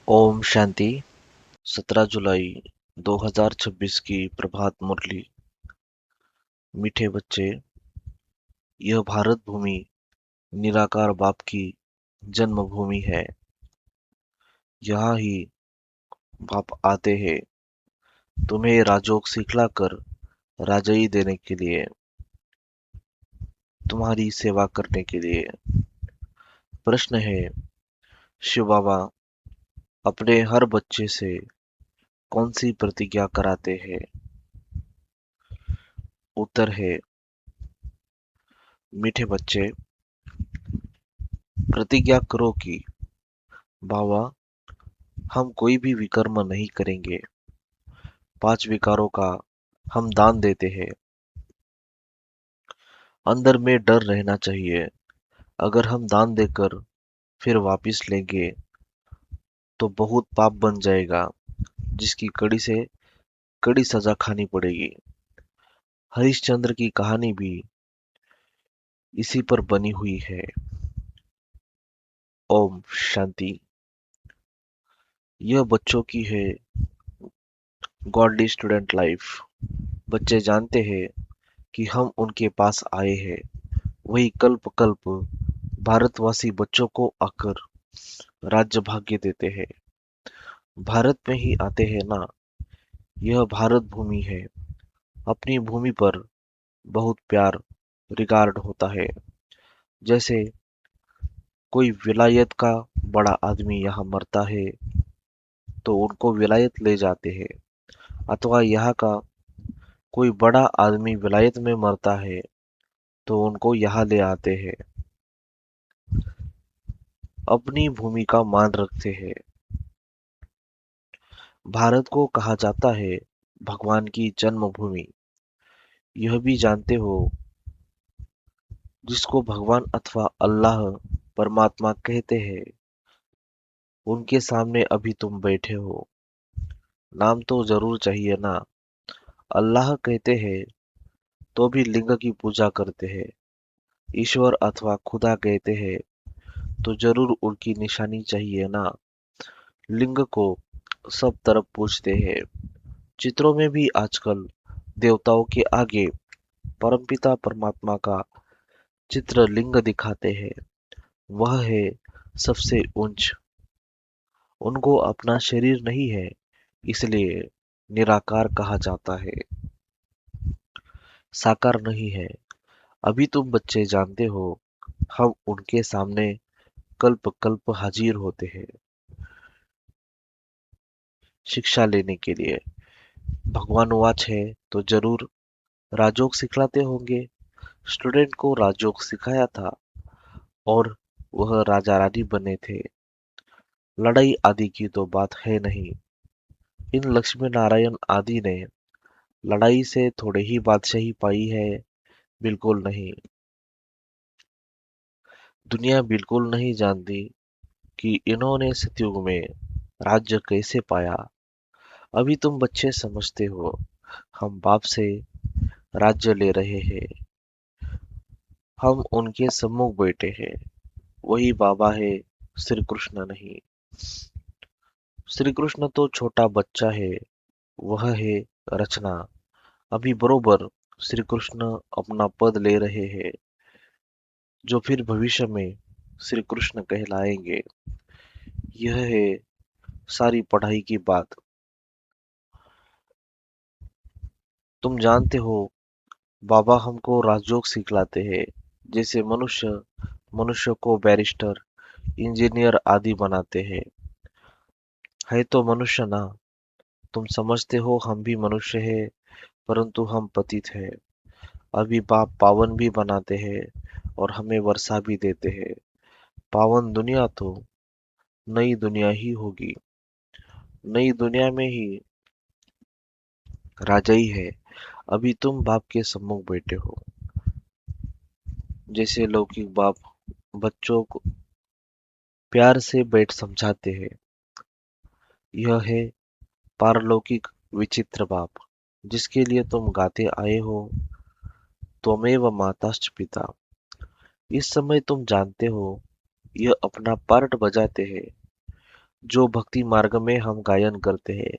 ओम शांति। 17 जुलाई 2026 की प्रभात मुरली। मीठे बच्चे, यह भारत भूमि निराकार बाप की जन्मभूमि है। यहाँ ही बाप आते हैं तुम्हें राजयोग सिखलाकर राजाई देने के लिए, तुम्हारी सेवा करने के लिए। प्रश्न है, शिव बाबा अपने हर बच्चे से कौन सी प्रतिज्ञा कराते हैं? उत्तर है, मीठे बच्चे, प्रतिज्ञा करो कि बाबा हम कोई भी विकर्म नहीं करेंगे। 5 विकारों का हम दान देते हैं। अंदर में डर रहना चाहिए, अगर हम दान देकर फिर वापिस लेंगे तो बहुत पाप बन जाएगा, जिसकी कड़ी से कड़ी सजा खानी पड़ेगी। हरिश्चंद्र की कहानी भी इसी पर बनी हुई है। ओम शांति। यह बच्चों की है गॉडली स्टूडेंट लाइफ। बच्चे जानते हैं कि हम उनके पास आए हैं, वही कल्प कल्प भारतवासी बच्चों को आकर राज्य भाग्य देते हैं। भारत में ही आते हैं ना, यह भारत भूमि है। अपनी भूमि पर बहुत प्यार रिगार्ड होता है। जैसे कोई विलायत का बड़ा आदमी यहाँ मरता है तो उनको विलायत ले जाते हैं, अथवा यहाँ का कोई बड़ा आदमी विलायत में मरता है तो उनको यहाँ ले आते हैं। अपनी भूमि का मान रखते हैं। भारत को कहा जाता है भगवान की जन्मभूमि। यह भी जानते हो, जिसको भगवान अथवा अल्लाह परमात्मा कहते हैं, उनके सामने अभी तुम बैठे हो। नाम तो जरूर चाहिए ना। अल्लाह कहते हैं तो भी लिंग की पूजा करते हैं। ईश्वर अथवा खुदा कहते हैं तो जरूर उनकी निशानी चाहिए ना। लिंग को सब तरफ पूजते हैं। चित्रों में भी आजकल देवताओं के आगे परमपिता परमात्मा का चित्र लिंग दिखाते हैं। वह है सबसे ऊंच। उनको अपना शरीर नहीं है, इसलिए निराकार कहा जाता है, साकार नहीं है। अभी तुम बच्चे जानते हो, हम उनके सामने कल्प कल्प हाजिर होते हैं शिक्षा लेने के लिए। भगवान वाच है तो जरूर राजयोग सिखलाते होंगे। स्टूडेंट को राजयोग सिखाया था और वह राजा रानी बने थे। लड़ाई आदि की तो बात है नहीं। इन लक्ष्मी नारायण आदि ने लड़ाई से थोड़े ही बादशाही पाई है, बिल्कुल नहीं। दुनिया बिल्कुल नहीं जानती कि इन्होंने सतयुग में राज्य कैसे पाया। अभी तुम बच्चे समझते हो, हम बाप से राज्य ले रहे हैं। हम उनके सम्मुख बैठे हैं। वही बाबा है, श्री कृष्ण नहीं। श्री कृष्ण तो छोटा बच्चा है, वह है रचना। अभी बरोबर श्री कृष्ण अपना पद ले रहे हैं, जो फिर भविष्य में श्री कृष्ण कहलाएंगे। यह है सारी पढ़ाई की बात। तुम जानते हो, बाबा हमको राजयोग सिखलाते हैं। जैसे मनुष्य मनुष्य को बैरिस्टर, इंजीनियर आदि बनाते हैं। है तो मनुष्य ना। तुम समझते हो हम भी मनुष्य है, परंतु हम पतित है। अभी बाप पावन भी बनाते हैं और हमें वर्षा भी देते हैं। पावन दुनिया तो नई दुनिया ही होगी। नई दुनिया में ही राजाई है। अभी तुम बाप के सम्मुख बैठे हो। जैसे लौकिक बाप बच्चों को प्यार से बैठ समझाते हैं, यह है पारलौकिक विचित्र बाप, जिसके लिए तुम गाते आए हो, त्वमेव माताश्च पिता। इस समय तुम जानते हो, यह अपना पार्ट बजाते हैं। जो भक्ति मार्ग में हम गायन करते हैं।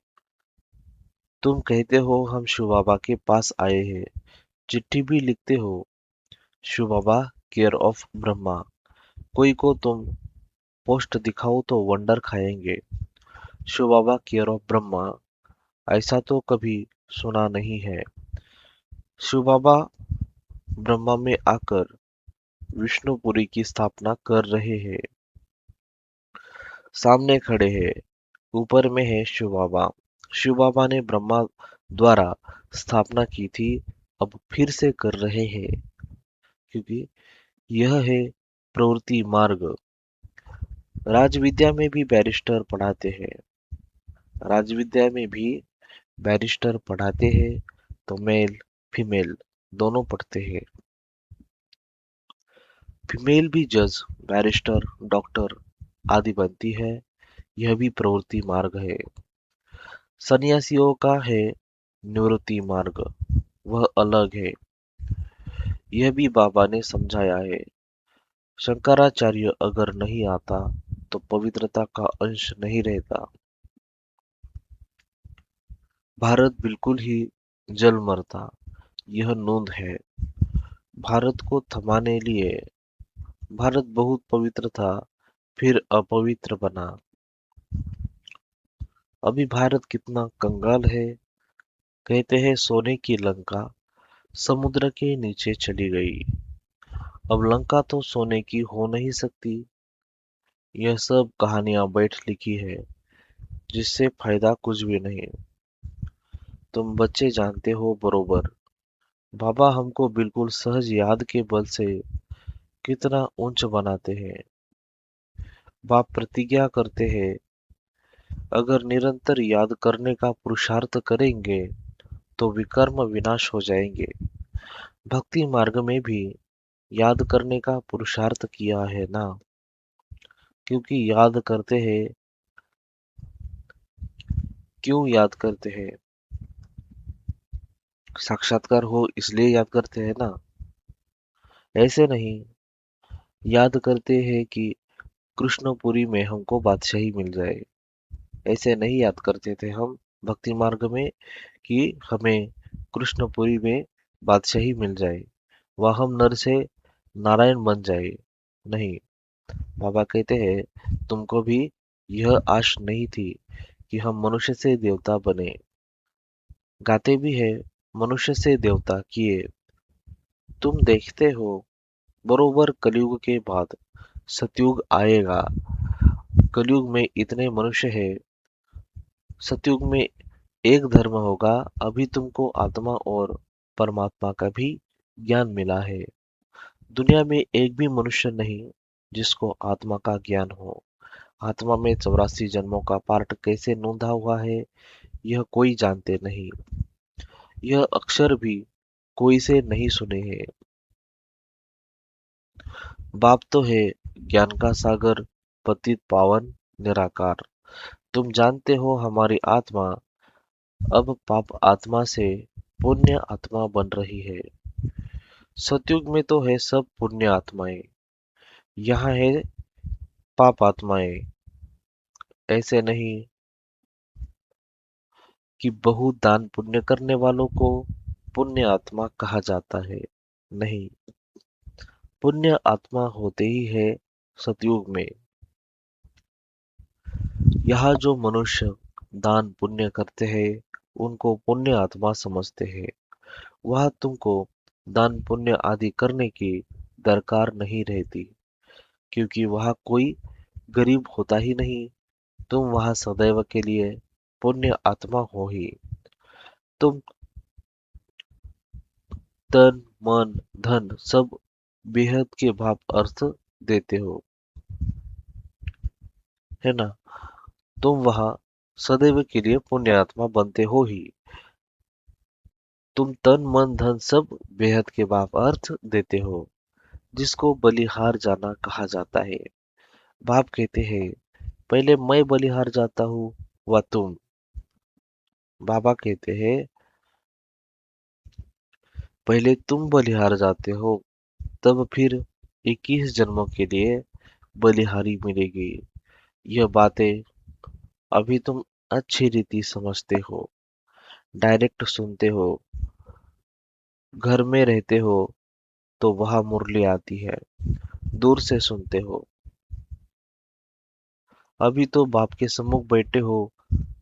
तुम कहते हो हम शिव बाबा के पास आए हैं, चिट्ठी भी लिखते हो शिव बाबा केयर ऑफ ब्रह्मा। कोई को तुम पोस्ट दिखाओ तो वंडर खाएंगे, शिव बाबा केयर ऑफ ब्रह्मा। ऐसा तो कभी सुना नहीं है। शिव बाबा ब्रह्मा में आकर विष्णुपुरी की स्थापना कर रहे हैं। सामने खड़े हैं, ऊपर में है शिव बाबा। शिव बाबा ने ब्रह्मा द्वारा स्थापना की थी, अब फिर से कर रहे हैं, क्योंकि यह है प्रवृत्ति मार्ग। राजविद्या में भी बैरिस्टर पढ़ाते हैं। राजविद्या में भी बैरिस्टर पढ़ाते हैं, तो मेल फीमेल दोनों पढ़ते हैं। फीमेल भी जज, बैरिस्टर, डॉक्टर आदि बनती है। यह भी प्रवृत्ति मार्ग है। सन्यासियों का है निवृत्ति मार्ग, वह अलग है। यह भी बाबा ने समझाया है। शंकराचार्य अगर नहीं आता तो पवित्रता का अंश नहीं रहता। भारत बिल्कुल ही जल मरता, यह नोंद है। भारत को थमाने लिए भारत बहुत पवित्र था, फिर अपवित्र बना। अभी भारत कितना कंगाल है। कहते हैं सोने की लंका समुद्र के नीचे चली गई। अब लंका तो सोने की हो नहीं सकती। यह सब कहानियां बैठ लिखी है, जिससे फायदा कुछ भी नहीं। तुम बच्चे जानते हो बरोबर। बाबा हमको बिल्कुल सहज याद के बल से कितना ऊंच बनाते हैं। बाप प्रतिज्ञा करते हैं, अगर निरंतर याद करने का पुरुषार्थ करेंगे तो विकर्म विनाश हो जाएंगे। भक्ति मार्ग में भी याद करने का पुरुषार्थ किया है ना, क्योंकि याद करते हैं। क्यों याद करते हैं? साक्षात्कार हो इसलिए याद करते हैं ना, ऐसे नहीं। याद करते हैं कि कृष्णपुरी में हमको बादशाही मिल जाए। ऐसे नहीं याद करते थे हम भक्ति मार्ग में कि हमें कृष्णपुरी में बादशाही मिल जाए, वह हम नर से नारायण बन जाए। नहीं, बाबा कहते हैं तुमको भी यह आश नहीं थी कि हम मनुष्य से देवता बने। गाते भी है मनुष्य से देवता किए। तुम देखते हो बरोबर कलयुग के बाद सतयुग आएगा। कलयुग में इतने मनुष्य है, सतयुग में एक धर्म होगा। अभी तुमको आत्मा और परमात्मा का भी ज्ञान मिला है। दुनिया में एक भी मनुष्य नहीं जिसको आत्मा का ज्ञान हो। आत्मा में 84 जन्मों का पार्ट कैसे नोंधा हुआ है, यह कोई जानते नहीं। यह अक्षर भी कोई से नहीं सुने हैं। बाप तो है ज्ञान का सागर, पतित पावन निराकार। तुम जानते हो हमारी आत्मा अब पाप आत्मा से पुण्य आत्मा बन रही है। सतयुग में तो है सब पुण्य आत्माएं, यहाँ है पाप आत्माएं। ऐसे नहीं कि बहुत दान पुण्य करने वालों को पुण्य आत्मा कहा जाता है। नहीं, पुण्य आत्मा होते ही है सतयुग में। यहाँ जो मनुष्य दान पुण्य करते हैं उनको पुण्य आत्मा समझते हैं। वह तुमको दान पुण्य आदि करने की दरकार नहीं रहती, क्योंकि वहाँ कोई गरीब होता ही नहीं। तुम वहाँ सदैव के लिए पुण्य आत्मा हो ही। तुम तन मन धन सब बेहद के भाव अर्थ देते हो, है ना। तुम वहाँ सदैव के लिए पुण्य आत्मा बनते हो ही। तुम तन मन धन सब बेहद के भाव अर्थ देते हो, जिसको बलिहार जाना कहा जाता है। बाप कहते हैं पहले मैं बलिहार जाता हूँ व तुम। बाबा कहते हैं पहले तुम बलिहार जाते हो, तब फिर 21 जन्मों के लिए बलिहारी मिलेगी। यह बातें अभी तुम अच्छी रीति समझते हो, डायरेक्ट सुनते हो, घर में रहते हो तो वहां मुरली आती है, दूर से सुनते हो। अभी तो बाप के सम्मुख बैठे हो,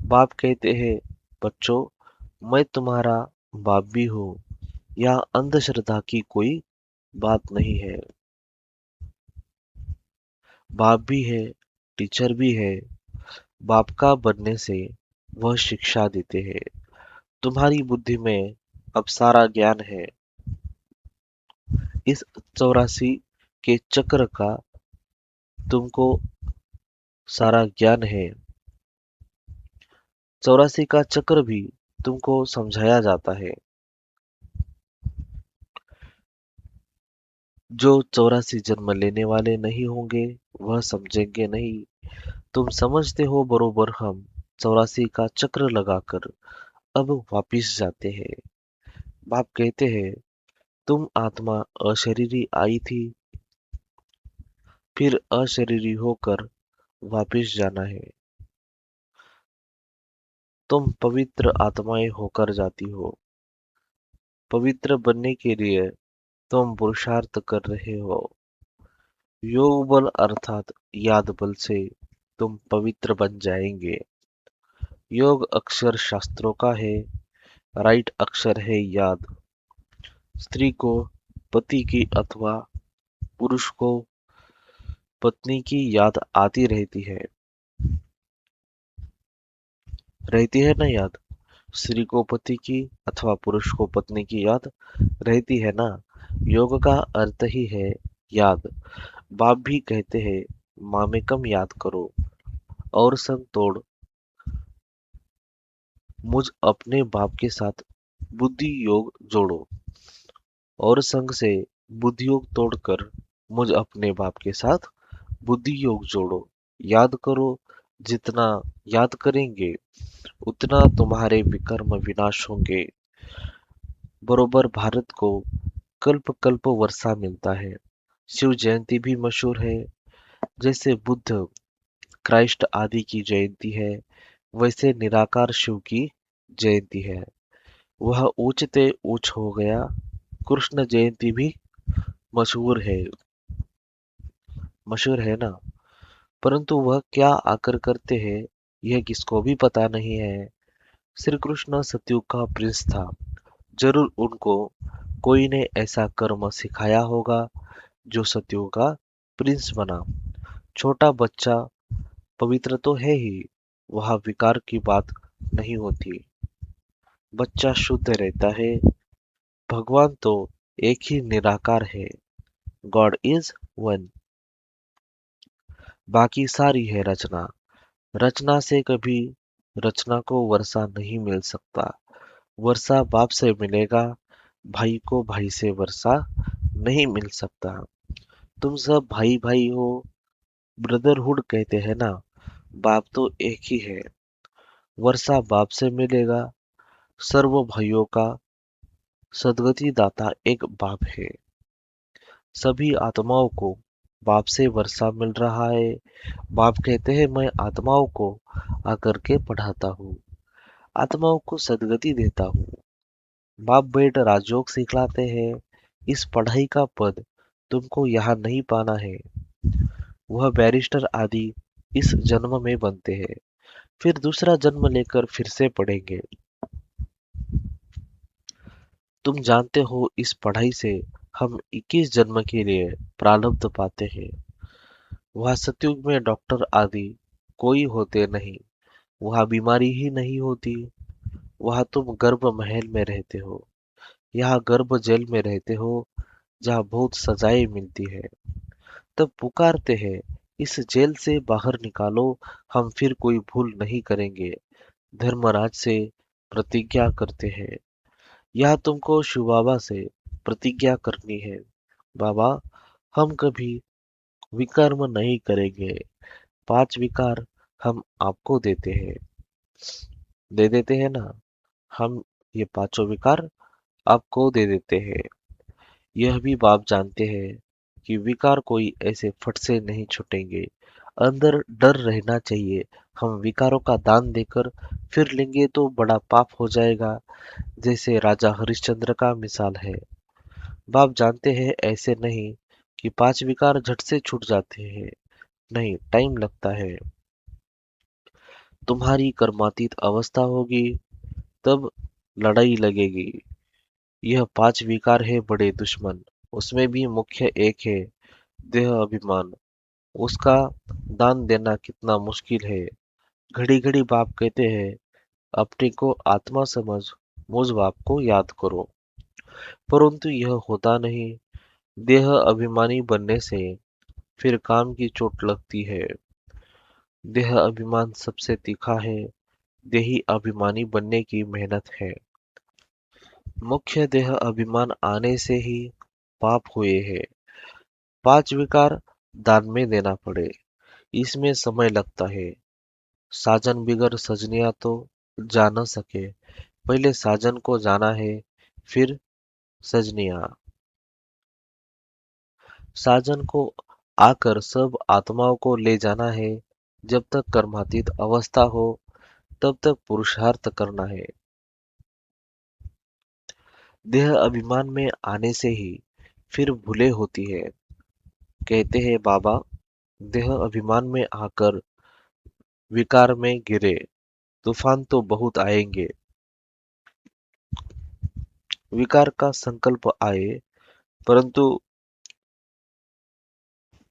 बाप कहते हैं, बच्चों, मैं तुम्हारा बाप भी हूँ। यह अंधश्रद्धा की कोई बात नहीं है। बाप भी है, टीचर भी है। बाप का बनने से वह शिक्षा देते हैं। तुम्हारी बुद्धि में अब सारा ज्ञान है। इस 84 के चक्र का तुमको सारा ज्ञान है। 84 का चक्र भी तुमको समझाया जाता है। जो 84 जन्म लेने वाले नहीं होंगे वह समझेंगे नहीं। तुम समझते हो बरोबर। हम 84 का चक्र लगाकर अब वापिस जाते हैं। बाप कहते हैं, तुम आत्मा अशरीरी आई थी, फिर अशरीरी होकर वापिस जाना है। तुम पवित्र आत्माएं होकर जाती हो। पवित्र बनने के लिए तुम पुरुषार्थ कर रहे हो। योग बल अर्थात याद बल से तुम पवित्र बन जाएंगे। योग अक्षर शास्त्रों का है, राइट अक्षर है याद। स्त्री को पति की अथवा पुरुष को पत्नी की याद आती रहती है ना याद। स्त्री को पति की अथवा पुरुष को पत्नी की याद रहती है ना। योग का अर्थ ही है याद। बाप भी कहते हैं, मामेकम याद करो और संग तोड़ मुझ अपने बाप के साथ बुद्धि योग जोड़ो, और संग से बुद्धि योग तोड़कर मुझ अपने बाप के साथ बुद्धि योग जोड़ो। याद करो। जितना याद करेंगे उतना तुम्हारे विकर्म विनाश होंगे। बरोबर भारत को कल्प कल्प वर्षा मिलता है। शिव जयंती भी मशहूर है। जैसे बुद्ध क्राइस्ट आदि की जयंती है, वैसे निराकार शिव की जयंती है। वह ऊंचते ऊंच हो गया। कृष्ण जयंती भी मशहूर है। मशहूर है ना। परंतु वह क्या आकर करते हैं यह किसको भी पता नहीं है। श्री कृष्ण सतयुग का प्रिंस था। जरूर उनको कोई ने ऐसा कर्म सिखाया होगा जो सतयुग का प्रिंस बना। छोटा बच्चा पवित्र तो है ही, वहां विकार की बात नहीं होती। बच्चा शुद्ध रहता है। भगवान तो एक ही निराकार है। God is one. बाकी सारी है रचना। रचना से कभी रचना को वर्षा नहीं मिल सकता। वर्षा बाप से मिलेगा, भाई को भाई से वर्षा नहीं मिल सकता। तुम सब भाई भाई हो, ब्रदरहुड कहते हैं ना। बाप तो एक ही है। वर्षा बाप से मिलेगा। सर्व भाइयों का सदगति दाता एक बाप है। सभी आत्माओं को बाप से वर्षा मिल रहा है। बाप कहते हैं, मैं आत्माओं को आकर के पढ़ाता हूँ, आत्माओं को सदगति देता हूँ। बाप बैठ राजयोग सिखलाते हैं। इस पढ़ाई का पद तुमको यहाँ नहीं पाना है। वह बैरिस्टर आदि इस जन्म में बनते हैं, फिर दूसरा जन्म लेकर फिर से पढ़ेंगे। तुम जानते हो इस पढ़ाई से हम 21 जन्म के लिए प्रारब्ध पाते हैं। वहाँ सतयुग में डॉक्टर आदि कोई होते नहीं। वहाँ बीमारी ही नहीं होती। वहाँ तुम गर्भ महल में रहते हो। यहाँ गर्भ जेल में रहते हो, जहाँ बहुत सजाएं मिलती है। तब पुकारते हैं, इस जेल से बाहर निकालो, हम फिर कोई भूल नहीं करेंगे। धर्मराज से प्रतिज्ञा करते हैं। यह तुमको शिव बाबा से प्रतिज्ञा करनी है। बाबा, हम कभी विकर्म नहीं करेंगे। 5 विकार हम आपको देते हैं। दे देते हैं ना। हम ये पांचों विकार आपको दे देते हैं। यह भी बाप जानते हैं कि विकार कोई ऐसे फट से नहीं छूटेंगे। अंदर डर रहना चाहिए, हम विकारों का दान देकर फिर लेंगे तो बड़ा पाप हो जाएगा, जैसे राजा हरिश्चंद्र का मिसाल है। बाप जानते हैं ऐसे नहीं कि 5 विकार झट से छूट जाते हैं, नहीं, टाइम लगता है। तुम्हारी कर्मातीत अवस्था होगी, तब लड़ाई लगेगी। यह 5 विकार है बड़े दुश्मन। उसमें भी मुख्य एक है देह अभिमान। उसका दान देना कितना मुश्किल है। घड़ी घड़ी बाप कहते हैं, अपने को आत्मा समझ, मुझ बाप को याद करो। परंतु यह होता नहीं। देह अभिमानी बनने से फिर काम की चोट लगती है। देह अभिमान सबसे तीखा है। देही अभिमानी बनने की मेहनत है। मुख्य देह अभिमान आने से ही पाप हुए हैं। 5 विकार दान में देना पड़े, इसमें समय लगता है। साजन बिगर सजनिया तो जा न सके। पहले साजन को जाना है, फिर सजनिया। साजन को आकर सब आत्माओं को ले जाना है। जब तक कर्मातीत अवस्था हो, तब तक पुरुषार्थ करना है। देह अभिमान में आने से ही फिर भूले होती है। कहते हैं बाबा, देह अभिमान में आकर विकार में गिरे, तूफान तो बहुत आएंगे। विकार का संकल्प आए, परंतु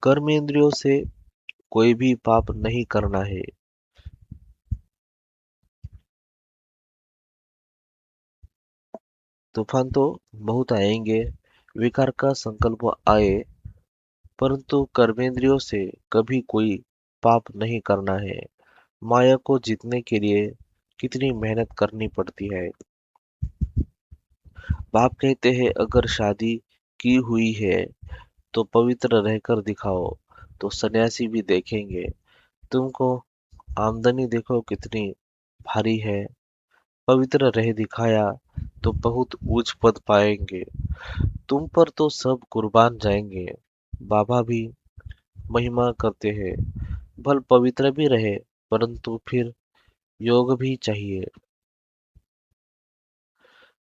कर्मेंद्रियों से कोई भी पाप नहीं करना है। तूफान तो बहुत आएंगे। विकार का संकल्प आए, परंतु कर्मेंद्रियों से कभी कोई पाप नहीं करना है। माया को जीतने के लिए कितनी मेहनत करनी पड़ती है। बाप कहते हैं, अगर शादी की हुई है तो पवित्र रहकर दिखाओ, तो सन्यासी भी देखेंगे। तुमको आमदनी देखो कितनी भारी है, पवित्र रह दिखाया तो बहुत ऊंच पद पाएंगे। तुम पर तो सब कुर्बान जाएंगे। बाबा भी महिमा करते हैं, भल पवित्र भी रहे, परंतु फिर योग भी चाहिए।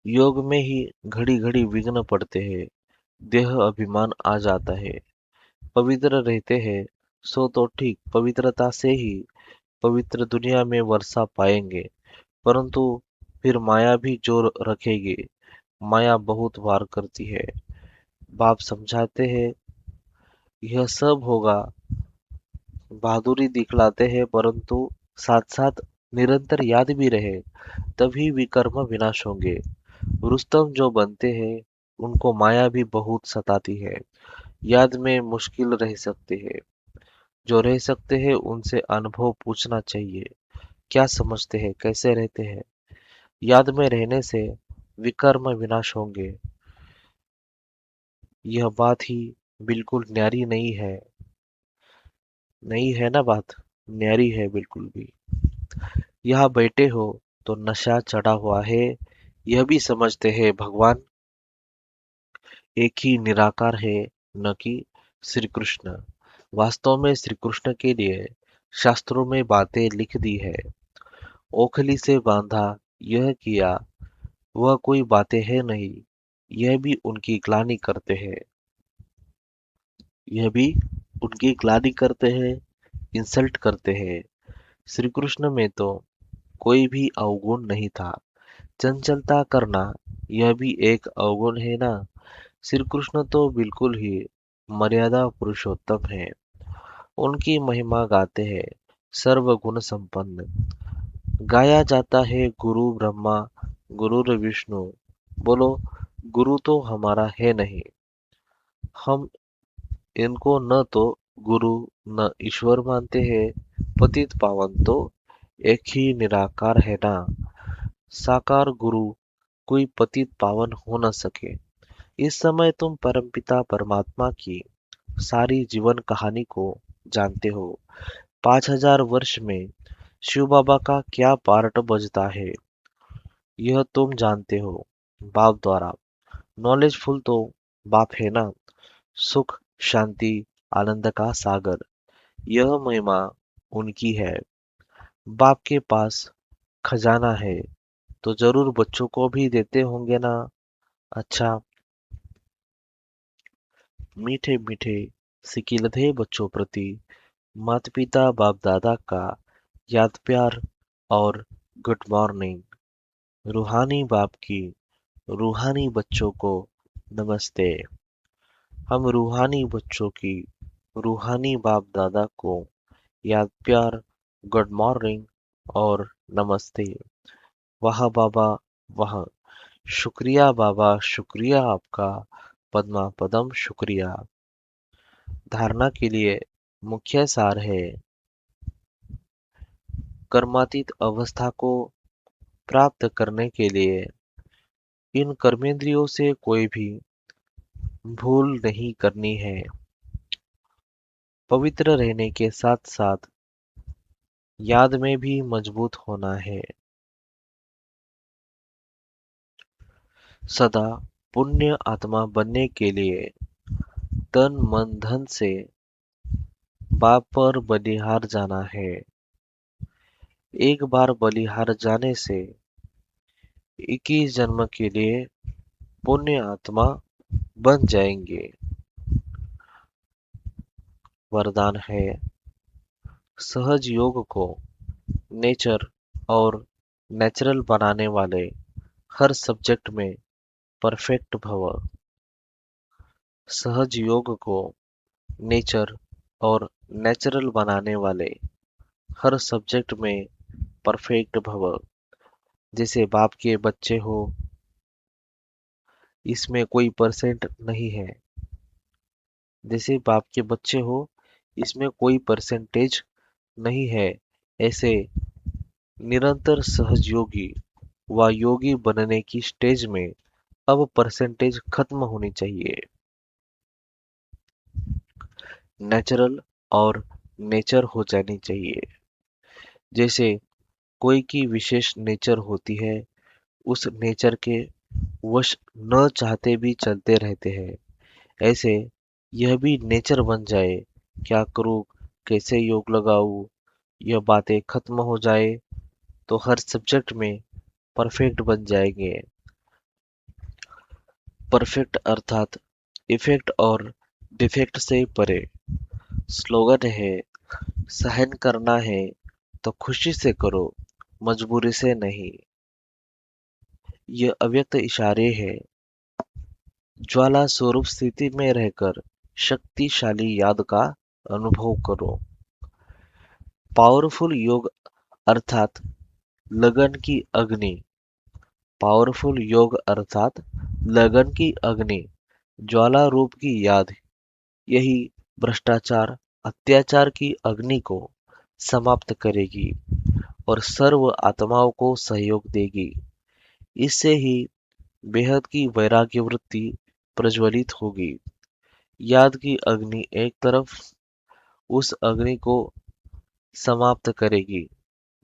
योग में ही घड़ी घड़ी विघ्न पड़ते हैं। देह अभिमान आ जाता है। पवित्र रहते हैं सो तो ठीक, पवित्रता से ही पवित्र दुनिया में वर्षा पाएंगे, परंतु फिर माया भी जोर रखेगी। माया बहुत वार करती है। बाप समझाते हैं, यह सब होगा। बहादुरी दिखलाते हैं, परंतु साथ साथ निरंतर याद भी रहे, तभी विकर्म विनाश होंगे। रुस्तम जो बनते हैं, उनको माया भी बहुत सताती है। याद में मुश्किल रह सकते हैं। जो रह सकते हैं उनसे अनुभव पूछना चाहिए। क्या समझते हैं, कैसे रहते हैं। याद में रहने से विकर्म विनाश होंगे। यह बात ही बिल्कुल न्यारी नहीं है। नहीं है ना बात, न्यारी है बिल्कुल भी। यहाँ बैठे हो तो नशा चढ़ा हुआ है, यह भी समझते हैं भगवान एक ही निराकार है, न कि श्री कृष्ण। वास्तव में श्री कृष्ण के लिए शास्त्रों में बातें लिख दी है। ओखली से बांधा, यह किया, वह कोई बातें है नहीं। यह भी उनकी ग्लानि करते हैं। यह भी उनकी ग्लानि करते हैं, इंसल्ट करते हैं। श्री कृष्ण में तो कोई भी अवगुण नहीं था। चंचलता करना, यह भी एक अवगुण है ना। श्री कृष्ण तो बिल्कुल ही मर्यादा पुरुषोत्तम है। उनकी महिमा गाते हैं सर्वगुण संपन्न। गाया जाता है गुरु ब्रह्मा, गुरु विष्णु। बोलो, गुरु तो हमारा है नहीं। हम इनको न तो गुरु न ईश्वर मानते हैं। पतित पावन तो एक ही निराकार है ना। साकार गुरु कोई पतित पावन हो न सके। इस समय तुम परमपिता परमात्मा की सारी जीवन कहानी को जानते हो। 5000 वर्ष में शिव बाबा का क्या पार्ट बजता है, यह तुम जानते हो बाप द्वारा। नॉलेजफुल तो बाप है ना। सुख, शांति, आनंद का सागर, यह महिमा उनकी है। बाप के पास खजाना है तो जरूर बच्चों को भी देते होंगे ना। अच्छा, मीठे मीठे सिकिलधे बच्चों प्रति माता पिता बाप दादा का याद प्यार और गुड मॉर्निंग। रूहानी बाप की रूहानी बच्चों को नमस्ते। हम रूहानी बच्चों की रूहानी बाप दादा को याद प्यार, गुड मॉर्निंग और नमस्ते। वाह बाबा वाह, शुक्रिया बाबा शुक्रिया आपका, पद्मा पदम शुक्रिया। धारणा के लिए मुख्य सार है, कर्मातीत अवस्था को प्राप्त करने के लिए इन कर्मेंद्रियों से कोई भी भूल नहीं करनी है। पवित्र रहने के साथ साथ याद में भी मजबूत होना है। सदा पुण्य आत्मा बनने के लिए तन मन धन से बाप पर बलिहार जाना है। एक बार बलिहार जाने से 21 जन्म के लिए पुण्य आत्मा बन जाएंगे। वरदान है, सहज योग को नेचर और नेचुरल बनाने वाले हर सब्जेक्ट में परफेक्ट भव। सहज योग को नेचर और नेचुरल बनाने वाले हर सब्जेक्ट में परफेक्ट भव। जैसे बाप के बच्चे हो, इसमें कोई परसेंट नहीं है। जैसे बाप के बच्चे हो, इसमें कोई परसेंटेज नहीं है। ऐसे निरंतर सहजयोगी व योगी बनने की स्टेज में अब परसेंटेज खत्म होनी चाहिए। नेचुरल और नेचर हो जानी चाहिए। जैसे कोई की विशेष नेचर होती है, उस नेचर के वश न चाहते भी चलते रहते हैं। ऐसे यह भी नेचर बन जाए, क्या करूं, कैसे योग लगाऊं, यह बातें खत्म हो जाए तो हर सब्जेक्ट में परफेक्ट बन जाएंगे। परफेक्ट अर्थात इफेक्ट और डिफेक्ट से परे। स्लोगन है, सहन करना है तो खुशी से करो, मजबूरी से नहीं। यह अव्यक्त इशारे है, ज्वाला स्वरूप स्थिति में रहकर शक्तिशाली याद का अनुभव करो। पावरफुल योग अर्थात लगन की अग्नि। पावरफुल योग अर्थात लगन की अग्नि, ज्वाला रूप की याद, यही भ्रष्टाचार अत्याचार की अग्नि को समाप्त करेगी और सर्व आत्माओं को सहयोग देगी। इससे ही बेहद की वैराग्य वृत्ति प्रज्वलित होगी। याद की अग्नि एक तरफ उस अग्नि को समाप्त करेगी,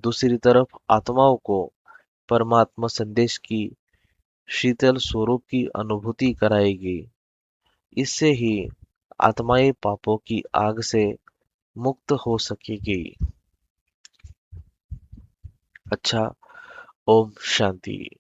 दूसरी तरफ आत्माओं को परमात्मा संदेश की शीतल स्वरूप की अनुभूति कराएगी। इससे ही आत्माएं पापों की आग से मुक्त हो सकेगी। अच्छा, ओम शांति।